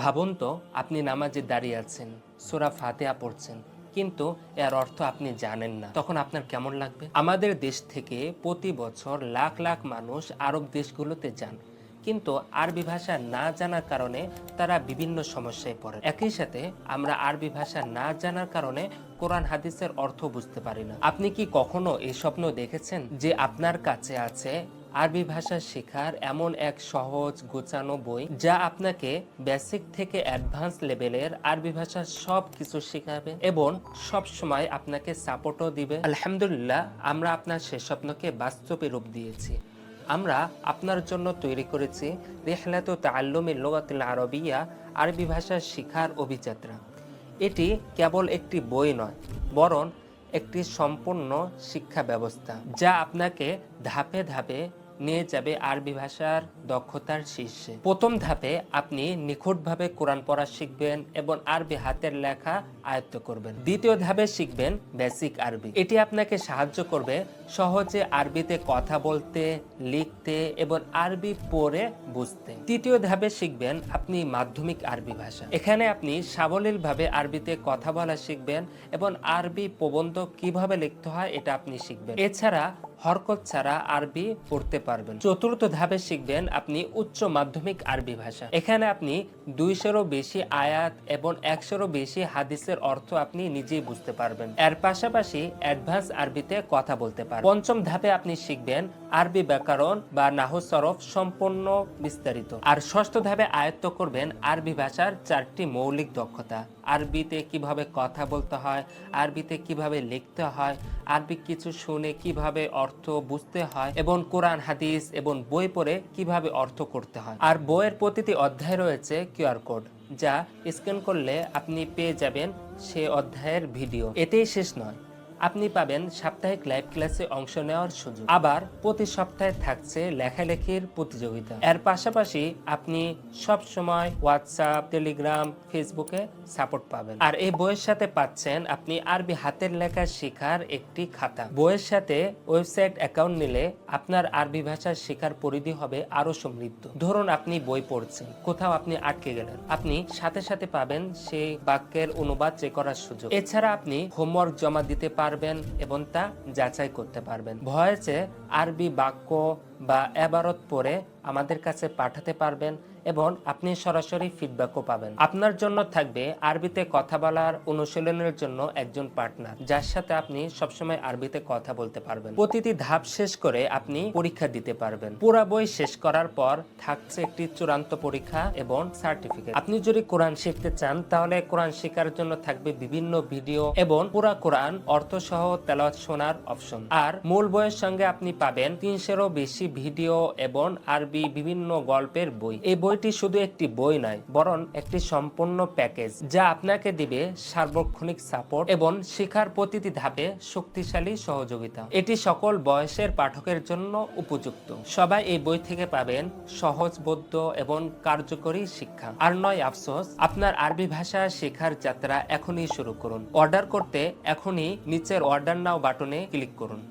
ভাবুন তো, আপনি নামাজে দাঁড়িয়ে আছেন, সূরা ফাতিহা পড়ছেন, কিন্তু এর অর্থ আপনি জানেন না। তখন আপনার কেমন লাগবে? আমাদের দেশ থেকে প্রতি বছর লাখ লাখ মানুষ আরব দেশগুলোতে যান, কিন্তু আরবি ভাষা না জানার কারণে তারা বিভিন্ন সমস্যায় পড়ে। একই সাথে আমরা আরবি ভাষা না জানার কারণে কোরআন হাদিসের অর্থ বুঝতে পারি না। আপনি কি কখনো এই স্বপ্ন দেখেছেন যে আপনার কাছে আছে আরবি ভাষা শেখার এমন এক সহজ গোছানো বই, যা আপনাকে বেসিক থেকে অ্যাডভান্স লেভেলের আরবি ভাষার সব কিছু শেখাবে এবং সব সময় আপনাকে সাপোর্টও দিবে? আলহামদুলিল্লাহ, আমরা আপনার সে স্বপ্নকে বাস্তবে রূপ দিয়েছি। আমরা আপনার জন্য তৈরি করেছি রিহলাতু তাআল্লুমিল লুগাতিল আরবিয়্যা, আরবি ভাষা শেখার অভিযাত্রা। এটি কেবল একটি বই নয়, বরং একটি সম্পূর্ণ শিক্ষা ব্যবস্থা, যা আপনাকে ধাপে ধাপে নিয়ে যাবে আরবি ভাষার দক্ষতার শীর্ষে। প্রথম ধাপে আপনি নিখুঁতভাবে কোরআন পড়া শিখবেন এবং আরবি হাতের লেখা আয়ত্ত করবেন। দ্বিতীয় ধাপে শিখবেন বেসিক আরবি। এটি আপনাকে সাহায্য করবে সহজে আরবিতে কথা বলতে, লিখতে এবং আরবি পড়ে বুঝতে। তৃতীয় ধাপে শিখবেন আপনি মাধ্যমিক আরবি ভাষা। এখানে আপনি সাবলীলভাবে আরবিতে কথা বলা শিখবেন এবং আরবি প্রবন্ধ কিভাবে লিখতে হয় এটা আপনি শিখবেন। এছাড়া হরকত ছাড়া আরবি পড়তে পারবেন। চতুর্থ ধাপে শিখবেন আপনি উচ্চ মাধ্যমিক আরবি ভাষা। এখানে আপনি 200-এরও বেশি আয়াত এবং 100-এরও বেশি হাদিসের অর্থ আপনি নিজেই বুঝতে পারবেন। এর পাশাপাশি অ্যাডভান্স আরবিতে কথা বলতে পারবেন। পঞ্চম ধাপে আপনি শিখবেন আরবি ব্যাকরণ বা নাহু সরফ সম্পূর্ণ বিস্তারিত। আর ষষ্ঠ ধাপে আয়ত্ত করবেন আরবি ভাষার 4টি মৌলিক দক্ষতা। আরবিতে কিভাবে কথা বলতে হয়, আরবিতে কিভাবে লিখতে হয়, আরবি কিছু শুনে কিভাবে অর্থ বুঝতে হয় এবং কোরআন হাদিস এবং বই পড়ে কিভাবে অর্থ করতে হয়। আর বইয়ের প্রতিটি অধ্যায় রয়েছে কিউআর কোড, যা স্ক্যান করলে আপনি পেয়ে যাবেন সে অধ্যায়ের ভিডিও। এতেই শেষ নয়, আপনি পাবেন সাপ্তাহিক লাইভ ক্লাসে অংশ নেওয়ার সুযোগ। আবার প্রতি সপ্তাহে থাকছে লেখালেখির প্রতিযোগিতা। এর পাশাপাশি আপনি সব সময় হোয়াটসঅ্যাপ, টেলিগ্রাম, ফেসবুকে সাপোর্ট পাবেন। আর এই বইয়ের সাথে পাচ্ছেন আপনি আরবি হাতের লেখা শেখার একটি খাতা। বইয়ের সাথে ওয়েবসাইট অ্যাকাউন্ট নিলে আপনার আরবি ভাষা শেখার পরিধি হবে আরো সমৃদ্ধ। ধরুন আপনি বই পড়ছেন, কোথাও আপনি আটকে গেলেন, আপনি সাথে সাথে পাবেন সেই বাক্যের অনুবাদ চেক করার সুযোগ। এছাড়া আপনি হোমওয়ার্ক জমা দিতে পারবেন এবং তা যাচাই করতে পারবেন। ভয়েসে আরবি বাক্য বা এবারত পড়ে আমাদের কাছে পাঠাতে পারবেন এবং আপনি সরাসরি ফিডব্যাকও পাবেন। আপনার জন্য থাকবে আরবিতে কথা বলার অনুশীলনের জন্য একজন পার্টনার, যার সাথে আপনি সবসময় আরবিতে কথা বলতে পারবেন। প্রতিটি ধাপ শেষ করে আপনি পরীক্ষা দিতে পারবেন। পুরো বই শেষ করার পর থাকছে একটি চূড়ান্ত পরীক্ষা এবং সার্টিফিকেট। আপনি যদি কোরআন শিখতে চান, তাহলে কোরআন শেখার জন্য থাকবে বিভিন্ন ভিডিও এবং পুরা কোরআন অর্থ সহ তেলাওয়াত শোনার অপশন। আর মূল বইয়ের সঙ্গে আপনি পাবেন 300-এরও বেশি ভিডিও এবং আরবি বিভিন্ন গল্পের বই। এই বইটি শুধু একটি বই নয়, বরং একটি সম্পূর্ণ প্যাকেজ, যা আপনাকে দিবে সার্বক্ষণিক সাপোর্ট এবং শেখার প্রতিটি ধাপে শক্তিশালী সহযোগিতা। এটি সকল বয়সের পাঠকের জন্য উপযুক্ত। সবাই এই বই থেকে পাবেন সহজবোধ্য এবং কার্যকরী শিক্ষা। আর নয় আফসোস, আপনার আরবি ভাষা শেখার যাত্রা এখনই শুরু করুন। অর্ডার করতে এখনই নিচের অর্ডার নাও বাটনে ক্লিক করুন।